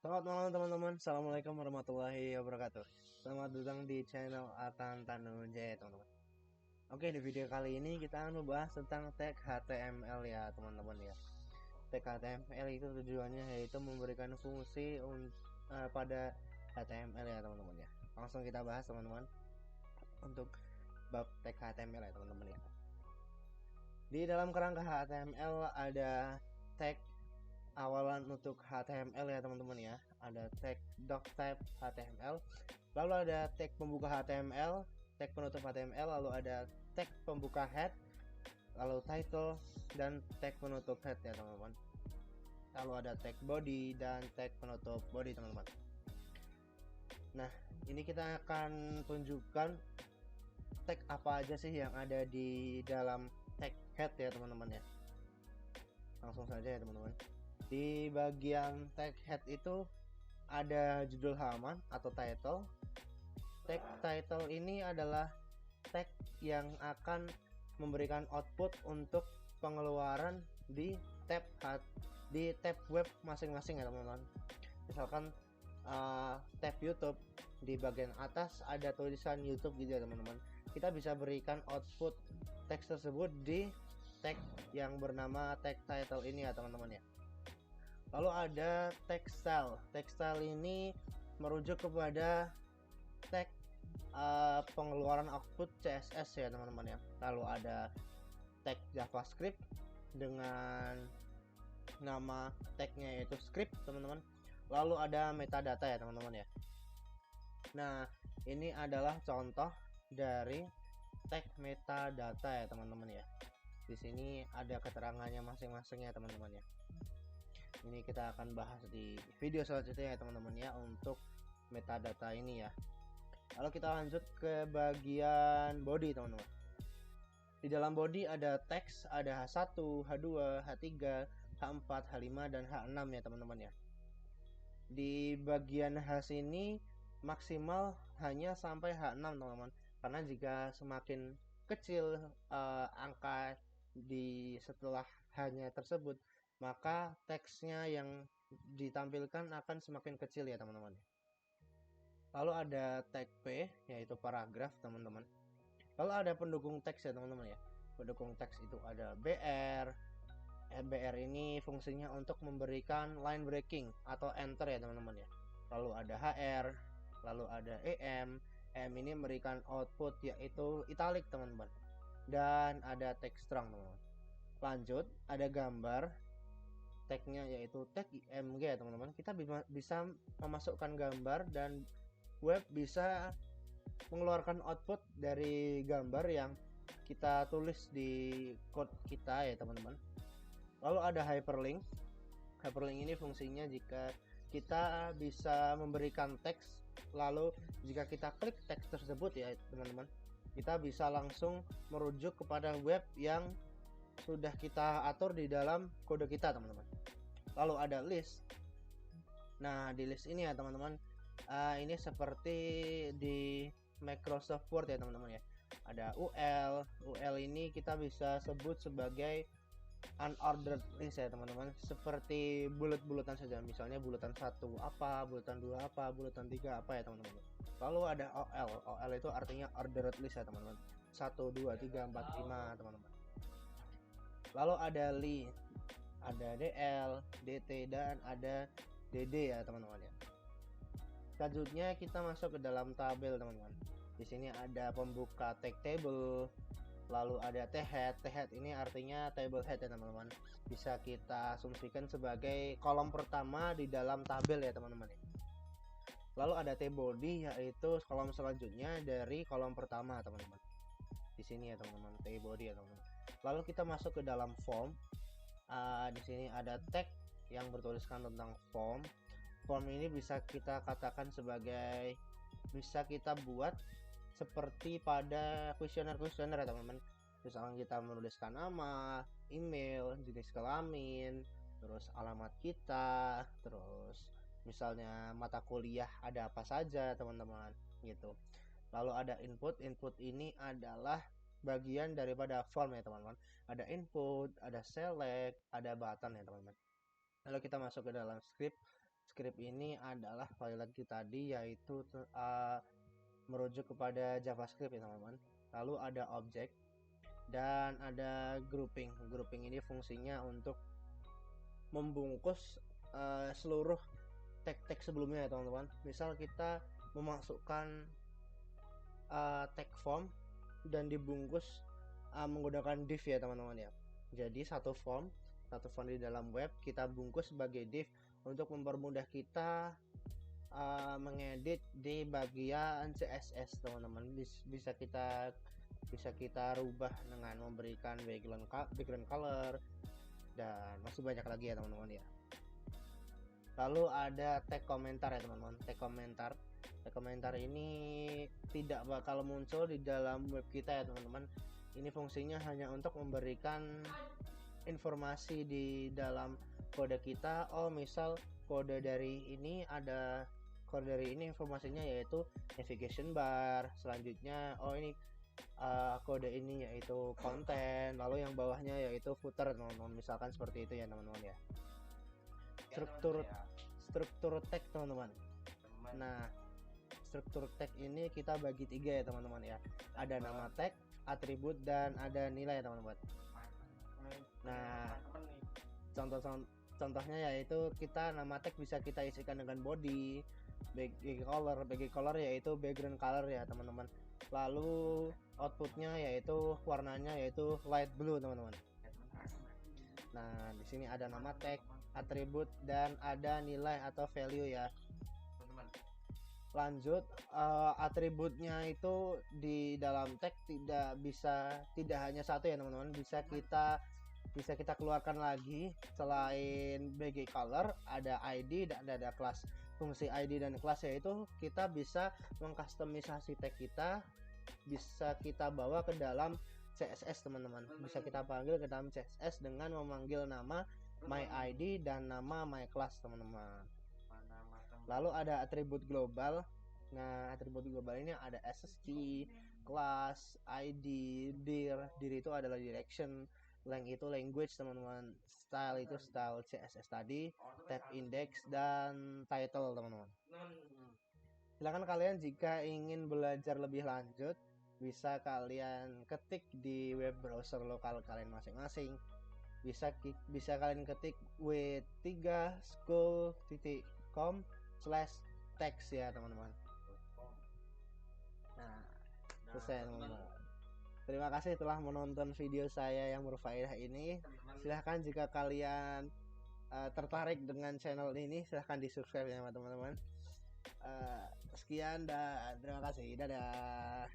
Selamat malam teman-teman. Assalamualaikum warahmatullahi wabarakatuh. Selamat datang di channel Atan Tanujaya teman-teman. Oke, di video kali ini kita akan membahas tentang tag HTML ya teman-teman ya. Tag HTML itu tujuannya yaitu memberikan fungsi pada HTML ya teman-teman ya. Langsung kita bahas teman-teman untuk bab tag HTML ya teman-teman ya. Di dalam kerangka HTML ada tag awalan untuk HTML ya teman-teman ya. Ada tag doctype HTML, lalu ada tag pembuka HTML, tag penutup HTML, lalu ada tag pembuka head, lalu title, dan tag penutup head ya teman-teman. Lalu ada tag body dan tag penutup body teman-teman. Nah, ini kita akan tunjukkan tag apa aja sih yang ada di dalam tag head ya teman-teman ya. Langsung saja ya teman-teman. Di bagian tag head itu ada judul halaman atau title. Tag title ini adalah tag yang akan memberikan output untuk pengeluaran di tab web masing-masing ya teman-teman. Misalkan tab YouTube, di bagian atas ada tulisan YouTube gitu ya teman-teman. Kita bisa berikan output teks tersebut di tag yang bernama tag title ini ya teman-teman ya. Lalu ada tag style. Tag style ini merujuk kepada tag pengeluaran output CSS ya teman-teman ya. Lalu ada tag JavaScript dengan nama tagnya yaitu script teman-teman. Lalu ada metadata ya teman-teman ya. Nah, ini adalah contoh dari tag metadata ya teman-teman ya. Di sini ada keterangannya masing-masing ya teman-teman ya. Ini kita akan bahas di video selanjutnya ya teman-teman ya untuk metadata ini ya. Lalu kita lanjut ke bagian body teman-teman. Di dalam body ada teks, ada H1, H2, H3, H4, H5 dan H6 ya teman-teman ya. Di bagian H ini maksimal hanya sampai H6 teman-teman. Karena jika semakin kecil angka di setelah hanya tersebut, maka teksnya yang ditampilkan akan semakin kecil ya teman-teman. Lalu ada tag P yaitu paragraf teman-teman. Lalu ada pendukung teks ya teman-teman ya. Pendukung teks itu ada BR. BR ini fungsinya untuk memberikan line breaking atau enter ya teman-teman ya. Lalu ada HR, lalu ada EM. EM ini memberikan output yaitu italic teman-teman. Dan ada tag strong teman-teman. Lanjut, ada gambar. Tagnya yaitu tag img ya teman-teman. Kita bisa memasukkan gambar dan web bisa mengeluarkan output dari gambar yang kita tulis di code kita ya teman-teman. Lalu ada hyperlink. Hyperlink ini fungsinya jika kita bisa memberikan teks, lalu jika kita klik teks tersebut ya teman-teman, kita bisa langsung merujuk kepada web yang sudah kita atur di dalam kode kita teman-teman. Lalu ada list. Nah, di list ini ya teman-teman, ini seperti di Microsoft Word ya teman-teman ya. Ada UL ini kita bisa sebut sebagai unordered list ya teman-teman, seperti bulat-bulatan saja. Misalnya bulatan 1 apa, bulatan 2 apa, bulatan 3 apa ya teman-teman. Lalu ada OL itu artinya ordered list ya teman-teman. 1 2 3 4 5 teman-teman. Lalu ada li, ada DL, DT dan ada DD ya teman-teman ya. Selanjutnya kita masuk ke dalam tabel teman-teman. Di sini ada pembuka tag table, lalu ada t-head. T-head ini artinya table head ya teman-teman. Bisa kita asumsikan sebagai kolom pertama di dalam tabel ya teman-teman ya. Lalu ada t-body yaitu kolom selanjutnya dari kolom pertama teman-teman. Di sini ya teman-teman, t-body ya teman-teman. Lalu kita masuk ke dalam form. Di sini ada tag yang bertuliskan tentang form. Form ini bisa kita katakan sebagai, bisa kita buat seperti pada kuesioner ya teman-teman. Misalkan kita menuliskan nama, email, jenis kelamin, terus alamat kita, terus misalnya mata kuliah ada apa saja teman-teman gitu. Lalu ada input. Input ini adalah bagian daripada form ya teman-teman. Ada input, ada select, ada button ya teman-teman. Lalu kita masuk ke dalam script. script ini adalah file lagi tadi, yaitu merujuk kepada JavaScript ya teman-teman. Lalu ada object dan ada grouping. Grouping ini fungsinya untuk membungkus seluruh tag-tag sebelumnya ya teman-teman. Misal kita memasukkan tag form dan dibungkus menggunakan div ya teman-teman ya. Jadi satu form di dalam web kita bungkus sebagai div untuk mempermudah kita mengedit di bagian CSS teman-teman. Bisa kita rubah dengan memberikan background color dan masih banyak lagi ya teman-teman ya. Lalu ada tag komentar ya teman-teman. Tag komentar ini tidak bakal muncul di dalam web kita ya teman-teman. Ini fungsinya hanya untuk memberikan informasi di dalam kode kita. Oh, misal kode dari ini informasinya yaitu navigation bar. Selanjutnya ini kode ini yaitu konten, lalu yang bawahnya yaitu footer teman-teman. Misalkan seperti itu ya teman-teman ya. Struktur tag teman-teman. Nah, struktur tag ini kita bagi 3 ya teman-teman ya. Ada nama tag, atribut, dan ada nilai ya teman-teman. Nah, contohnya yaitu kita nama tag bisa kita isikan dengan body, bagi color yaitu background color ya teman-teman. Lalu outputnya yaitu warnanya yaitu light blue teman-teman. Nah, di sini ada nama tag, atribut, dan ada nilai atau value ya. Lanjut, atributnya itu di dalam tag tidak hanya satu ya teman-teman. Bisa kita keluarkan lagi. Selain bg color ada ID dan ada kelas. Fungsi ID dan kelas yaitu kita bisa mengkustomisasi tag kita, bisa kita bawa ke dalam CSS teman-teman. Bisa kita panggil ke dalam CSS dengan memanggil nama my ID dan nama my class teman-teman. Lalu ada atribut global. Nah, atribut global ini ada SST, class, ID, dir itu adalah direction, length itu language teman-teman, style itu style CSS tadi, tab index, dan title teman-teman. Silakan kalian jika ingin belajar lebih lanjut bisa kalian ketik di web browser lokal kalian masing-masing. Bisa kalian ketik w3school.com/text ya teman-teman. Nah, selesai teman-teman. Terima kasih telah menonton video saya yang berfaedah ini. Silahkan jika kalian tertarik dengan channel ini, silahkan di subscribe ya teman-teman. Sekian dan terima kasih. Dadah.